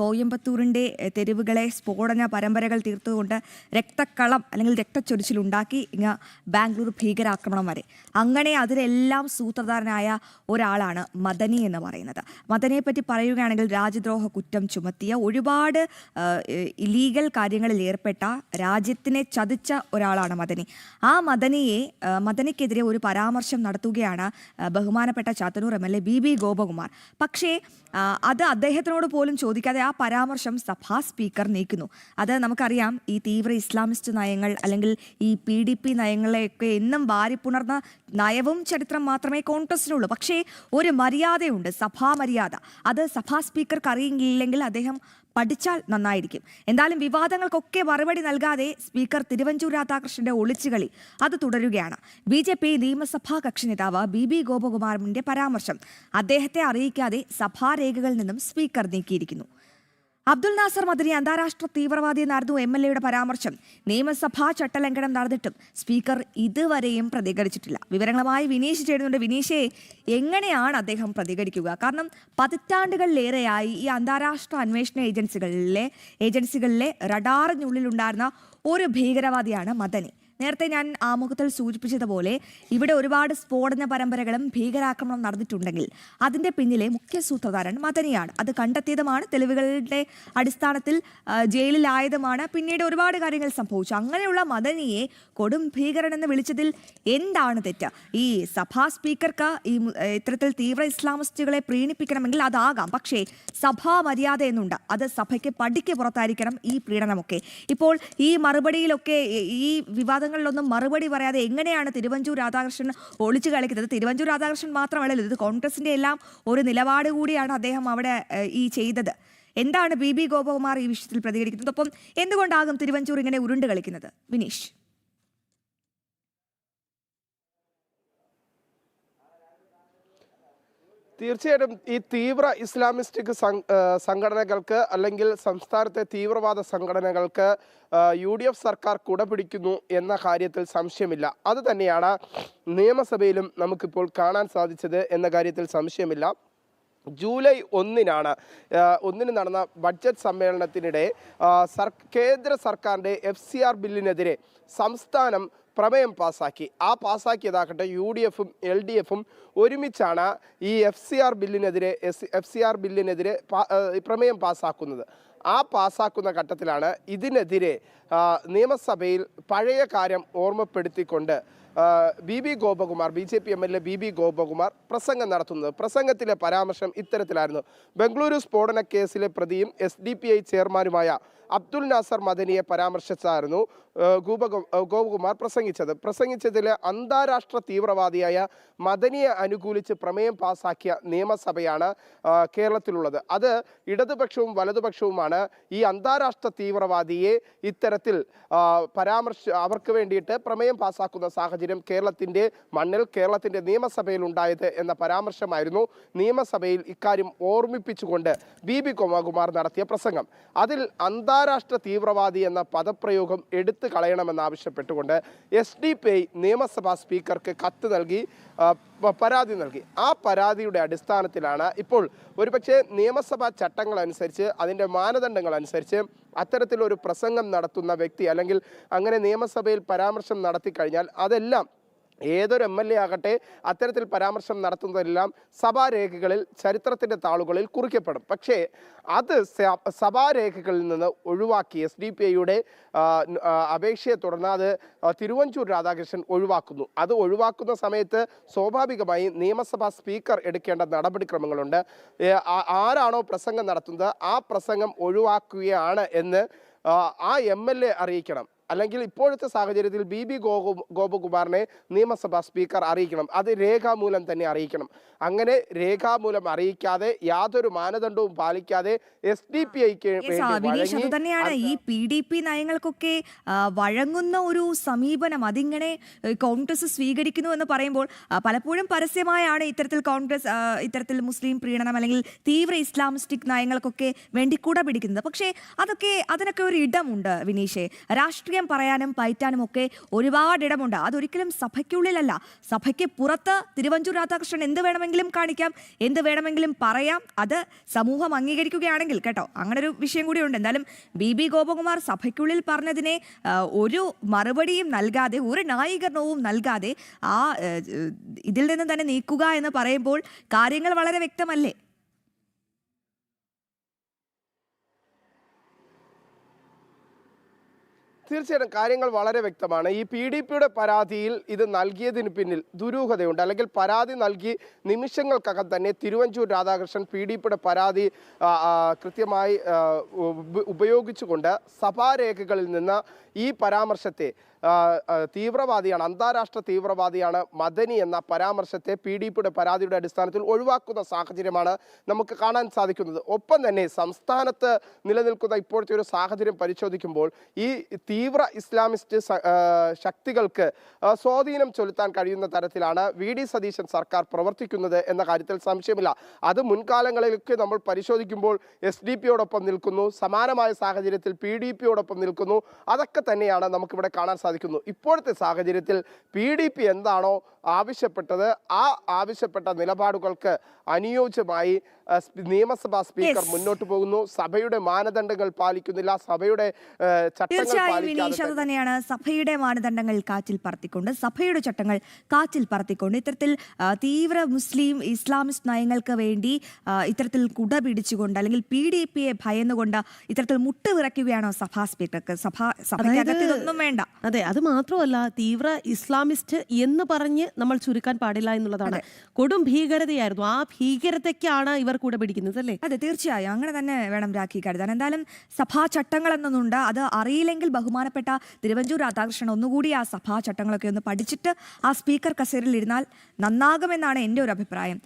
കോയമ്പത്തൂരിൻ്റെ തെരുവുകളെ സ്ഫോടന പരമ്പരകൾ തീർത്തുകൊണ്ട് രക്തക്കളം അല്ലെങ്കിൽ രക്തച്ചൊരിച്ചിലുണ്ടാക്കി ഇങ്ങ് ബാംഗ്ലൂർ ഭീകരാക്രമണം വരെ. അങ്ങനെ അതിലെല്ലാം സൂത്രധാരനായ ഒരാളാണ് മദനി എന്ന് പറയുന്നത്. മദനിയെ പറ്റി പറയുകയാണെങ്കിൽ രാജ്യദ്രോഹ കുറ്റം ചുമത്തിയ ഒരുപാട് ഇലീഗൽ കാര്യങ്ങളിൽ ഏർപ്പെട്ട രാജ്യത്തിനെ ചതിച്ച ഒരാളാണ് മദനി. ആ മദനിക്കെതിരെ ഒരു പരാമർശം നടത്തുകയാണ് ബഹുമാനപ്പെട്ട ചാത്തന്നൂർ MLA BB ഗോപകുമാർ. പക്ഷേ അത് അദ്ദേഹത്തിനോട് പോലും ചോദിക്കാതെ ആ പരാമർശം സഭാ സ്പീക്കർ നീക്കുന്നു. അത് നമുക്കറിയാം, ഈ തീവ്ര ഇസ്ലാമിസ്റ്റ് നയങ്ങൾ അല്ലെങ്കിൽ ഈ PDP നയങ്ങളെയൊക്കെ എന്നും വാരിപ്പുണർന്ന നയവും ചരിത്രം മാത്രമേ കോൺഗ്രസിനുള്ളൂ. പക്ഷേ ഒരു മര്യാദയുണ്ട്, സഭാ മര്യാദ. അത് സഭാ സ്പീക്കർക്ക് അറിയില്ലെങ്കിൽ അദ്ദേഹം പഠിച്ചാൽ നന്നായിരിക്കും. എന്തായാലും വിവാദങ്ങൾക്കൊക്കെ മറുപടി നൽകാതെ സ്പീക്കർ തിരുവഞ്ചൂർ രാധാകൃഷ്ണന്റെ ഒളിച്ചുകളി അത് തുടരുകയാണ്. BJP നിയമസഭാ കക്ഷി നേതാവ് BB ഗോപകുമാറിന്റെ പരാമർശം അദ്ദേഹത്തെ അറിയിക്കാതെ സഭാരേഖകളിൽ നിന്നും സ്പീക്കർ നീക്കിയിരിക്കുന്നു. അബ്ദുൽ നാസർ മദനി അന്താരാഷ്ട്ര തീവ്രവാദി എന്നായിരുന്നു MLAയുടെ പരാമർശം. നിയമസഭാ ചട്ടലംഘനം നടന്നിട്ടും സ്പീക്കർ ഇതുവരെയും പ്രതികരിച്ചിട്ടില്ല. വിവരങ്ങളുമായി വിനീഷ് ചേരുന്നുണ്ട്. വിനീഷേ, എങ്ങനെയാണ് അദ്ദേഹം പ്രതികരിക്കുക? കാരണം പതിറ്റാണ്ടുകളിലേറെയായി ഈ അന്താരാഷ്ട്ര അന്വേഷണ ഏജൻസികളിലെ റഡാറിനുള്ളിലുണ്ടായിരുന്ന ഒരു ഭീകരവാദിയാണ് മദനി. നേരത്തെ ഞാൻ ആമുഖത്തിൽ സൂചിപ്പിച്ചതുപോലെ ഇവിടെ ഒരുപാട് സ്ഫോടന പരമ്പരകളും ഭീകരാക്രമണം നടന്നിട്ടുണ്ടെങ്കിൽ അതിൻ്റെ പിന്നിലെ മുഖ്യ സൂത്രധാരൻ മദനിയാണ്. അത് കണ്ടെത്തിയതുമാണ്, തെളിവുകളുടെ അടിസ്ഥാനത്തിൽ ജയിലിലായതുമാണ്. പിന്നീട് ഒരുപാട് കാര്യങ്ങൾ സംഭവിച്ചു. അങ്ങനെയുള്ള മദനിയെ കൊടും ഭീകരൻ എന്ന് വിളിച്ചതിൽ എന്താണ് തെറ്റ്? ഈ സഭാ സ്പീക്കർക്ക് ഈ ഇത്തരത്തിൽ തീവ്ര ഇസ്ലാമിസ്റ്റുകളെ പ്രീണിപ്പിക്കണമെങ്കിൽ അതാകാം. പക്ഷേ സഭാ മര്യാദ എന്നുണ്ട്. അത് സഭയ്ക്ക് പടിക്ക് പുറത്തായിരിക്കണം ഈ പ്രീണനമൊക്കെ. ഇപ്പോൾ ഈ മറുപടിയിലൊക്കെ ഈ വിവാദങ്ങളിലൊന്നും മറുപടി പറയാതെ എങ്ങനെയാണ് തിരുവഞ്ചൂർ രാധാകൃഷ്ണൻ ഒളിച്ചു കളിക്കുന്നത്? തിരുവഞ്ചൂർ രാധാകൃഷ്ണൻ മാത്രമല്ലല്ലോ, ഇത് കോൺഗ്രസിന്റെ എല്ലാം ഒരു നിലപാട് കൂടിയാണ് അദ്ദേഹം അവിടെ ഈ ചെയ്തത്. എന്താണ് BB ഗോപകുമാർ ഈ വിഷയത്തിൽ പ്രതികരിക്കുന്നത്? ഒപ്പം എന്തുകൊണ്ടാകും തിരുവഞ്ചൂർ ഇങ്ങനെ ഉരുണ്ട് കളിക്കുന്നത്? വിനീഷ്. തീർച്ചയായിട്ടും ഈ തീവ്ര ഇസ്ലാമിസ്റ്റിക് സംഘടനകൾക്ക് അല്ലെങ്കിൽ സംസ്ഥാനത്തെ തീവ്രവാദ സംഘടനകൾക്ക് UDF സർക്കാർ കുടപിടിക്കുന്നു എന്ന കാര്യത്തിൽ സംശയമില്ല. അത് തന്നെയാണ് നിയമസഭയിലും നമുക്കിപ്പോൾ കാണാൻ സാധിച്ചത് എന്ന കാര്യത്തിൽ സംശയമില്ല. ജൂലൈ 1-ന് നടന്ന ബഡ്ജറ്റ് സമ്മേളനത്തിനിടെ കേന്ദ്ര സർക്കാരിൻ്റെ FCR ബില്ലിനെതിരെ സംസ്ഥാനം പ്രമേയം പാസാക്കി. ആ പാസാക്കിയതാകട്ടെ UDFും LDFും ഒരുമിച്ചാണ് ഈ FCR ബില്ലിനെതിരെ പ്രമേയം പാസാക്കുന്നത്. ആ പാസാക്കുന്ന ഘട്ടത്തിലാണ് ഇതിനെതിരെ നിയമസഭയിൽ പഴയ കാര്യം ഓർമ്മപ്പെടുത്തിക്കൊണ്ട് BB Gopakumar, BJP MLA BB Gopakumar പ്രസംഗം നടത്തുന്നത്. പ്രസംഗത്തിലെ പരാമർശം ഇത്തരത്തിലായിരുന്നു. ബംഗളൂരു സ്ഫോടന കേസിലെ പ്രതിയും SDPI ചെയർമാനുമായ അബ്ദുൽ നാസർ മദനിയെ പരാമർശിച്ചായിരുന്നു ഗോപകുമാർ പ്രസംഗിച്ചതിൽ അന്താരാഷ്ട്ര തീവ്രവാദിയായ മദനിയെ അനുകൂലിച്ച് പ്രമേയം പാസാക്കിയ നിയമസഭയാണ് കേരളത്തിലുള്ളത്. അത് ഇടതുപക്ഷവും വലതുപക്ഷവുമാണ് ഈ അന്താരാഷ്ട്ര തീവ്രവാദിയെ ഇത്തരത്തിൽ അവർക്ക് വേണ്ടിയിട്ട് പ്രമേയം പാസാക്കുന്ന സാഹചര്യം കേരളത്തിൻ്റെ മണ്ണിൽ, കേരളത്തിൻ്റെ നിയമസഭയിൽ ഉണ്ടായത് എന്ന പരാമർശമായിരുന്നു നിയമസഭയിൽ ഇക്കാര്യം ഓർമ്മിപ്പിച്ചുകൊണ്ട് BB ഗോപകുമാർ നടത്തിയ പ്രസംഗം. അതിൽ അന്താരാഷ്ട്ര തീവ്രവാദി എന്ന പദപ്രയോഗം എടുത്തു കളയണമെന്നാവശ്യപ്പെട്ടുകൊണ്ട് SDPI നിയമസഭാ സ്പീക്കർക്ക് പരാതി നൽകി. ആ പരാതിയുടെ അടിസ്ഥാനത്തിലാണ് ഇപ്പോൾ ഒരുപക്ഷെ നിയമസഭാ ചട്ടങ്ങൾ അനുസരിച്ച്, അതിൻ്റെ മാനദണ്ഡങ്ങൾ അനുസരിച്ച് അത്തരത്തിലൊരു പ്രസംഗം നടത്തുന്ന വ്യക്തി അല്ലെങ്കിൽ അങ്ങനെ നിയമസഭയിൽ പരാമർശം നടത്തി കഴിഞ്ഞാൽ അതെല്ലാം ഏതൊരു MLA ആകട്ടെ അത്തരത്തിൽ പരാമർശം നടത്തുന്നതെല്ലാം സഭാരേഖകളിൽ, ചരിത്രത്തിൻ്റെ താളുകളിൽ കുറിക്കപ്പെടും. പക്ഷേ അത് സഭാരേഖകളിൽ നിന്ന് ഒഴിവാക്കി SDPIയുടെ അപേക്ഷയെ തുടർന്ന് അത് തിരുവഞ്ചൂർ രാധാകൃഷ്ണൻ ഒഴിവാക്കുന്നു. അത് ഒഴിവാക്കുന്ന സമയത്ത് സ്വാഭാവികമായി നിയമസഭാ സ്പീക്കർ എടുക്കേണ്ട നടപടിക്രമങ്ങളുണ്ട്. ആരാണോ പ്രസംഗം നടത്തുന്നത് ആ പ്രസംഗം ഒഴിവാക്കുകയാണ് എന്ന് ആ MLA അറിയിക്കണം. അല്ലെങ്കിൽ ഇപ്പോഴത്തെ സാഹചര്യത്തിൽ BB ഗോപകുമാറിനെ നിയമസഭാ സ്പീക്കർ അറിയിക്കണം. അത് രേഖാമൂലം തന്നെ അറിയിക്കണം. അങ്ങനെ രേഖാമൂലം അറിയിക്കാതെ യാതൊരു മാനദണ്ഡവും പാലിക്കാതെ SDPIക്ക് തന്നെയാണ് ഈ PDP നയങ്ങൾക്കൊക്കെ വഴങ്ങുന്ന ഒരു സമീപനം അതിങ്ങനെ കോൺഗ്രസ് സ്വീകരിക്കുന്നു എന്ന് പറയുമ്പോൾ പലപ്പോഴും പരസ്യമായാണ് ഇത്തരത്തിൽ മുസ്ലിം പ്രീണനം അല്ലെങ്കിൽ തീവ്ര ഇസ്ലാമിസ്റ്റിക് നയങ്ങൾക്കൊക്കെ വേണ്ടി കൂടെ പിടിക്കുന്നത്. പക്ഷേ അതിനൊക്കെ ഒരു ഇടമുണ്ട് വിനീഷേ. രാഷ്ട്രീയ അസഭ്യം പറയാനും പയറ്റാനും ഒക്കെ ഒരുപാട് ഇടമുണ്ട്. അതൊരിക്കലും സഭയ്ക്കുള്ളിലല്ല, സഭയ്ക്ക് പുറത്ത് തിരുവഞ്ചൂർ രാധാകൃഷ്ണൻ എന്ത് വേണമെങ്കിലും കാണിക്കാം, എന്ത് വേണമെങ്കിലും പറയാം. അത് സമൂഹം അംഗീകരിക്കുകയാണെങ്കിൽ കേട്ടോ, അങ്ങനെ ഒരു വിഷയം കൂടിയുണ്ട്. എന്തായാലും ബി ഗോപകുമാർ സഭയ്ക്കുള്ളിൽ പറഞ്ഞതിനെ ഒരു മറുപടിയും നൽകാതെ, ഒരു ന്യായീകരണവും നൽകാതെ ഇതിൽ നിന്ന് തന്നെ നീക്കുക എന്ന് പറയുമ്പോൾ കാര്യങ്ങൾ വളരെ വ്യക്തമല്ലേ? തീർച്ചയായിട്ടും കാര്യങ്ങൾ വളരെ വ്യക്തമാണ്. ഈ PDP പരാതിയിൽ ഇത് നൽകിയതിന് പിന്നിൽ ദുരൂഹതയുണ്ട്. അല്ലെങ്കിൽ പരാതി നൽകി നിമിഷങ്ങൾക്കകം തന്നെ തിരുവഞ്ചൂർ രാധാകൃഷ്ണൻ PDP പരാതി കൃത്യമായി ഉപയോഗിച്ചുകൊണ്ട് സഭാരേഖകളിൽ നിന്ന് ഈ പരാമർശത്തെ തീവ്രവാദിയാണ്, അന്താരാഷ്ട്ര തീവ്രവാദിയാണ് മദനി എന്ന പരാമർശത്തെ PDP പരാതിയുടെ അടിസ്ഥാനത്തിൽ ഒഴിവാക്കുന്ന സാഹചര്യമാണ് നമുക്ക് കാണാൻ സാധിക്കുന്നത്. ഒപ്പം തന്നെ സംസ്ഥാനത്ത് നിലനിൽക്കുന്ന ഇപ്പോഴത്തെ ഒരു സാഹചര്യം പരിശോധിക്കുമ്പോൾ ഈ തീവ്ര ഇസ്ലാമിസ്റ്റ് ശക്തികൾക്ക് സ്വാധീനം ചെലുത്താൻ കഴിയുന്ന തരത്തിലാണ് VD സതീശൻ സർക്കാർ പ്രവർത്തിക്കുന്നത് എന്ന കാര്യത്തിൽ സംശയമില്ല. അത് മുൻകാലങ്ങളിലൊക്കെ നമ്മൾ പരിശോധിക്കുമ്പോൾ SDP നിൽക്കുന്നു, സമാനമായ സാഹചര്യത്തിൽ PDP നിൽക്കുന്നു. അതൊക്കെ തന്നെയാണ് നമുക്കിവിടെ കാണാൻ സാധിക്കുന്നത്. ഇപ്പോഴത്തെ സാഹചര്യത്തിൽ PDP എന്താണോ ആവശ്യപ്പെട്ടത് ആ ആവശ്യപ്പെട്ട നിലപാടുകൾക്ക് അനുയോജ്യമായി നിയമസഭാ സ്പീക്കർ മുന്നോട്ട് പോകുന്നു. സഭയുടെ മാനദണ്ഡങ്ങൾ പാലിക്കുന്നില്ല, സഭയുടെ ചട്ടങ്ങൾ തന്നെയാണ്. സഭയുടെ മാനദണ്ഡങ്ങൾ കാറ്റിൽ പറത്തിക്കൊണ്ട്, സഭയുടെ ചട്ടങ്ങൾ കാറ്റിൽ പറത്തിക്കൊണ്ട് ഇത്തരത്തിൽ തീവ്ര മുസ്ലിം ഇസ്ലാമിസ്റ്റ് നയങ്ങൾക്ക് വേണ്ടി ഇത്തരത്തിൽ കുട പിടിച്ചുകൊണ്ട് അല്ലെങ്കിൽ PDPയെ ഭയന്നുകൊണ്ട് ഇത്തരത്തിൽ മുട്ടുവിറയ്ക്കുകയാണോ സഭാ സ്പീക്കർക്ക്? സഭയ്ക്കകത്തൊന്നും വേണ്ട. അതെ, അത് മാത്രമല്ല, തീവ്ര ഇസ്ലാമിസ്റ്റ് എന്ന് പറഞ്ഞ് നമ്മൾ ചുരുക്കാൻ പാടില്ല എന്നുള്ളതാണ്. കൊടും ഭീകരതയായിരുന്നു. ആ ഭീകരതയ്ക്കാണ് ഇവർ കൂടെ പിടിക്കുന്നത് അല്ലേ? അതെ, തീർച്ചയായും അങ്ങനെ തന്നെ വേണം രാഖി കരുതാൻ. എന്തായാലും സഭാ ചട്ടങ്ങൾ എന്നൊന്നുണ്ട്. അത് അറിയില്ലെങ്കിൽ ബഹുമാനപ്പെട്ട തിരുവഞ്ചൂർ രാധാകൃഷ്ണൻ ഒന്നുകൂടി ആ സഭാ ചട്ടങ്ങളൊക്കെ ഒന്ന് പഠിച്ചിട്ട് ആ സ്പീക്കർ കസേരയിൽ ഇരുന്നാൽ നന്നാകുമെന്നാണ് എൻ്റെ ഒരു അഭിപ്രായം.